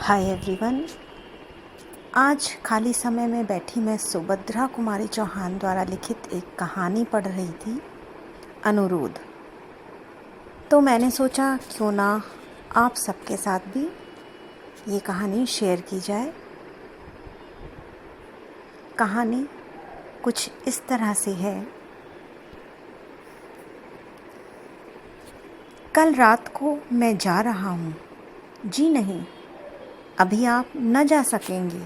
Hi everyone. आज खाली समय में बैठी मैं सुभद्रा कुमारी चौहान द्वारा लिखित एक कहानी पढ़ रही थी, अनुरोध। तो मैंने सोचा क्यों ना आप सबके साथ भी ये कहानी शेयर की जाए। कहानी कुछ इस तरह से है। कल रात को मैं जा रहा हूँ। जी नहीं, अभी आप न जा सकेंगे।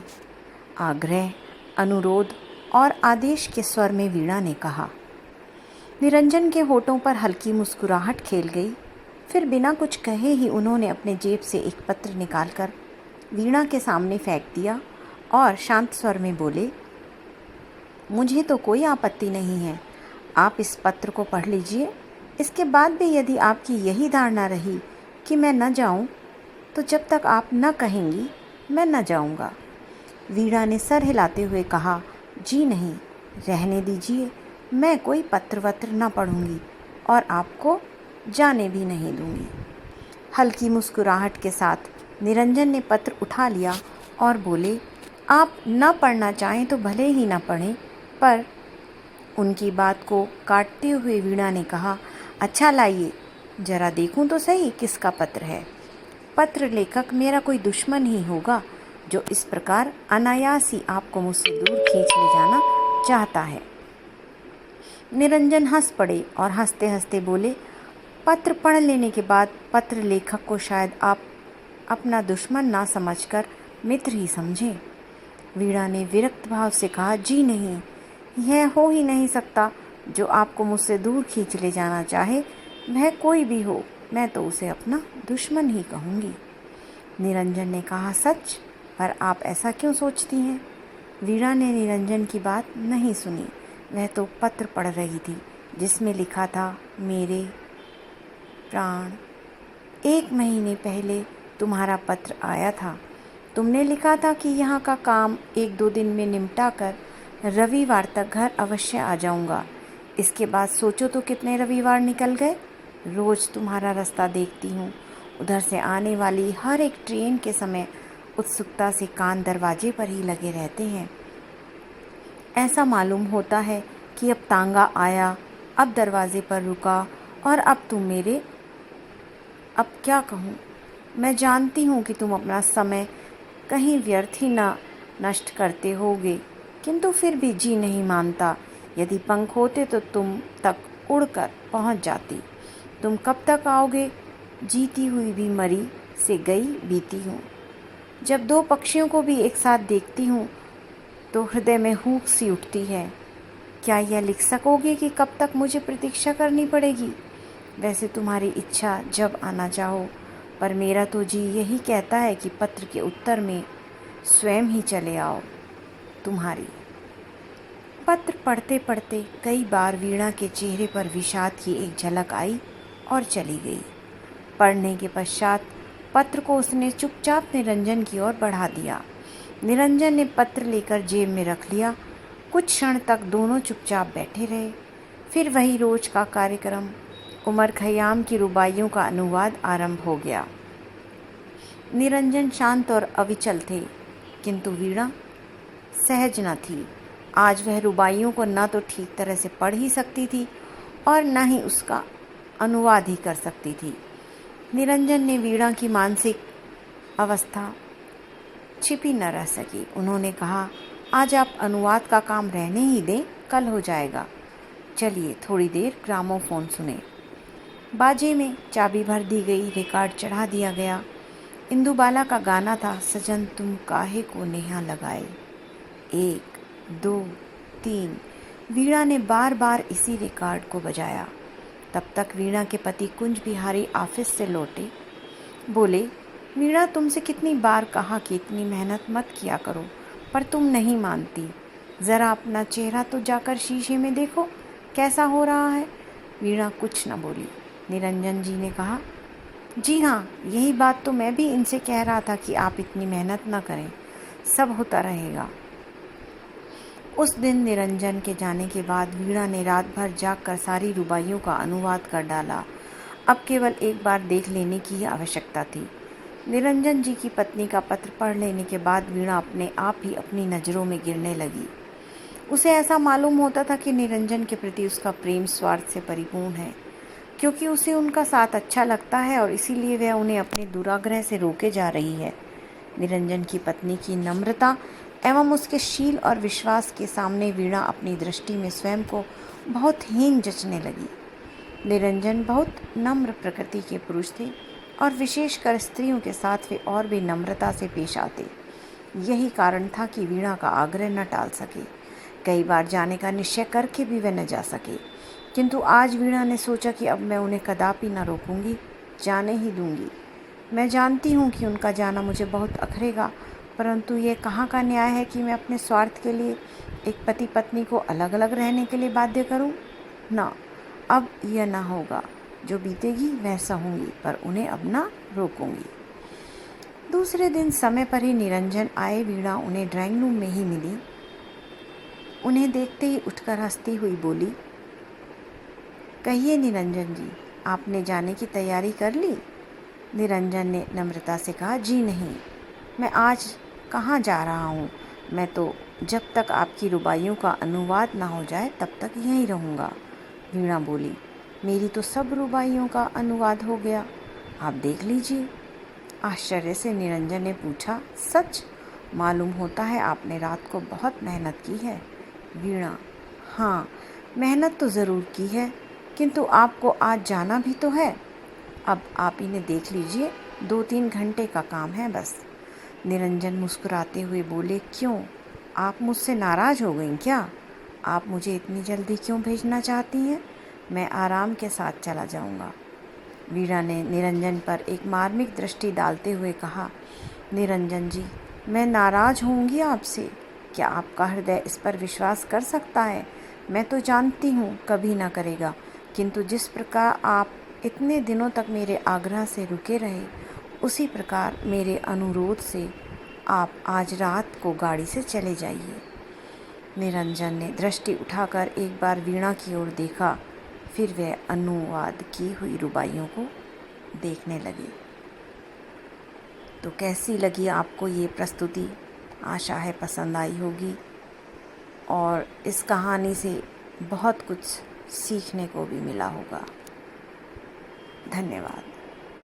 आग्रह, अनुरोध और आदेश के स्वर में वीणा ने कहा। निरंजन के होठों पर हल्की मुस्कुराहट खेल गई। फिर बिना कुछ कहे ही उन्होंने अपने जेब से एक पत्र निकालकर वीणा के सामने फेंक दिया और शांत स्वर में बोले, मुझे तो कोई आपत्ति नहीं है। आप इस पत्र को पढ़ लीजिए। इसके बाद भी यदि आपकी यही धारणा रही कि मैं न जाऊं, तो जब तक आप न कहेंगी मैं न जाऊंगा। वीणा ने सर हिलाते हुए कहा, जी नहीं, रहने दीजिए। मैं कोई पत्र वत्र न पढ़ूंगी और आपको जाने भी नहीं दूंगी। हल्की मुस्कुराहट के साथ निरंजन ने पत्र उठा लिया और बोले, आप न पढ़ना चाहें तो भले ही न पढ़ें। पर उनकी बात को काटते हुए वीणा ने कहा, अच्छा लाइए, जरा देखूं तो सही किसका पत्र है। पत्र लेखक मेरा कोई दुश्मन ही होगा जो इस प्रकार अनायास ही आपको मुझसे दूर खींच ले जाना चाहता है। निरंजन हंस पड़े और हंसते हंसते बोले, पत्र पढ़ लेने के बाद पत्र लेखक को शायद आप अपना दुश्मन ना समझकर मित्र ही समझें। वीणा ने विरक्त भाव से कहा, जी नहीं, यह हो ही नहीं सकता। जो आपको मुझसे दूर खींच ले जाना चाहे वह कोई भी हो, मैं तो उसे अपना दुश्मन ही कहूँगी। निरंजन ने कहा, सच? पर आप ऐसा क्यों सोचती हैं? वीणा ने निरंजन की बात नहीं सुनी। वह तो पत्र पढ़ रही थी जिसमें लिखा था, मेरे प्राण, 1 महीने पहले तुम्हारा पत्र आया था। तुमने लिखा था कि यहाँ का काम 1-2 दिन में निपटा कर रविवार तक घर अवश्य आ जाऊँगा। इसके बाद सोचो तो कितने रविवार निकल गए। रोज़ तुम्हारा रास्ता देखती हूँ। उधर से आने वाली हर एक ट्रेन के समय उत्सुकता से कान दरवाजे पर ही लगे रहते हैं। ऐसा मालूम होता है कि अब तांगा आया, अब दरवाजे पर रुका और अब तुम मेरे, अब क्या कहूँ। मैं जानती हूँ कि तुम अपना समय कहीं व्यर्थ ही ना नष्ट करते होगे, किंतु फिर भी जी नहीं मानता। यदि पंख होते तो तुम तक उड़कर पहुँच जाती। तुम कब तक आओगे? जीती हुई भी मरी से गई बीती हूँ। जब 2 पक्षियों को भी एक साथ देखती हूँ तो हृदय में हुक सी उठती है। क्या यह लिख सकोगे कि कब तक मुझे प्रतीक्षा करनी पड़ेगी? वैसे तुम्हारी इच्छा जब आना चाहो, पर मेरा तो जी यही कहता है कि पत्र के उत्तर में स्वयं ही चले आओ। तुम्हारी। पत्र पढ़ते पढ़ते कई बार वीणा के चेहरे पर विषाद की एक झलक आई और चली गई। पढ़ने के पश्चात पत्र को उसने चुपचाप निरंजन की ओर बढ़ा दिया। निरंजन ने पत्र लेकर जेब में रख लिया। कुछ क्षण तक दोनों चुपचाप बैठे रहे। फिर वही रोज का कार्यक्रम, उमर खयाम की रुबाइयों का अनुवाद आरंभ हो गया। निरंजन शांत और अविचल थे, किंतु वीणा सहज न थी। आज वह रुबाइयों को न तो ठीक तरह से पढ़ ही सकती थी और न ही उसका अनुवाद ही कर सकती थी। निरंजन ने वीणा की मानसिक अवस्था छिपी न रह सकी। उन्होंने कहा, आज आप अनुवाद का काम रहने ही दें, कल हो जाएगा। चलिए थोड़ी देर ग्रामोफोन सुने। बाजे में चाबी भर दी गई, रिकॉर्ड चढ़ा दिया गया। इंदुबाला का गाना था, सजन तुम काहे को नेहा लगाए। 1, 2, 3। वीणा ने बार बार इसी रिकॉर्ड को बजाया। तब तक वीणा के पति कुंज बिहारी ऑफिस से लौटे। बोले, वीणा, तुमसे कितनी बार कहा कि इतनी मेहनत मत किया करो, पर तुम नहीं मानती। ज़रा अपना चेहरा तो जाकर शीशे में देखो, कैसा हो रहा है। वीणा कुछ न बोली। निरंजन जी ने कहा, जी हाँ, यही बात तो मैं भी इनसे कह रहा था कि आप इतनी मेहनत न करें, सब होता रहेगा। उस दिन निरंजन के जाने के बाद वीणा ने रात भर जागकर सारी रुबाइयों का अनुवाद कर डाला। अब केवल एक बार देख लेने की आवश्यकता थी। निरंजन जी की पत्नी का पत्र पढ़ लेने के बाद वीणा अपने आप ही अपनी नज़रों में गिरने लगी। उसे ऐसा मालूम होता था कि निरंजन के प्रति उसका प्रेम स्वार्थ से परिपूर्ण है, क्योंकि उसे उनका साथ अच्छा लगता है और इसीलिए वह उन्हें अपने दुराग्रह से रोके जा रही है। निरंजन की पत्नी की नम्रता एवं उसके शील और विश्वास के सामने वीणा अपनी दृष्टि में स्वयं को बहुत हीन जचने लगी। निरंजन बहुत नम्र प्रकृति के पुरुष थे और विशेषकर स्त्रियों के साथ वे और भी नम्रता से पेश आते। यही कारण था कि वीणा का आग्रह न टाल सके। कई बार जाने का निश्चय करके भी वह न जा सके, किंतु आज वीणा ने सोचा कि अब मैं उन्हें कदापि न रोकूंगी, जाने ही दूंगी। मैं जानती हूँ कि उनका जाना मुझे बहुत अखरेगा, परंतु ये कहाँ का न्याय है कि मैं अपने स्वार्थ के लिए एक पति पत्नी को अलग अलग रहने के लिए बाध्य करूँ। ना, अब यह ना होगा। जो बीतेगी वह सहूँगी, पर उन्हें अब ना रोकूंगी। दूसरे दिन समय पर ही निरंजन आए। वीणा उन्हें ड्राइंग रूम में ही मिली। उन्हें देखते ही उठकर हंसती हुई बोली, कहिए निरंजन जी, आपने जाने की तैयारी कर ली? निरंजन ने नम्रता से कहा, जी नहीं, मैं आज कहाँ जा रहा हूँ। मैं तो जब तक आपकी रुबाइयों का अनुवाद ना हो जाए तब तक यहीं रहूँगा। वीणा बोली, मेरी तो सब रुबाइयों का अनुवाद हो गया, आप देख लीजिए। आश्चर्य से निरंजन ने पूछा, सच? मालूम होता है आपने रात को बहुत मेहनत की है। वीणा, हाँ, मेहनत तो ज़रूर की है, किंतु आपको आज जाना भी तो है। अब आप इन्हें देख लीजिए, 2-3 घंटे का काम है बस। निरंजन मुस्कुराते हुए बोले, क्यों, आप मुझसे नाराज़ हो गईं क्या? आप मुझे इतनी जल्दी क्यों भेजना चाहती हैं? मैं आराम के साथ चला जाऊंगा। वीणा ने निरंजन पर एक मार्मिक दृष्टि डालते हुए कहा, निरंजन जी, मैं नाराज़ होंगी आपसे? क्या आपका हृदय इस पर विश्वास कर सकता है? मैं तो जानती हूँ कभी ना करेगा, किंतु जिस प्रकार आप इतने दिनों तक मेरे आग्रह से रुके रहे, उसी प्रकार मेरे अनुरोध से आप आज रात को गाड़ी से चले जाइए। निरंजन ने दृष्टि उठाकर एक बार वीणा की ओर देखा, फिर वह अनुवाद की हुई रुबाइयों को देखने लगे। तो कैसी लगी आपको ये प्रस्तुति? आशा है पसंद आई होगी और इस कहानी से बहुत कुछ सीखने को भी मिला होगा। धन्यवाद।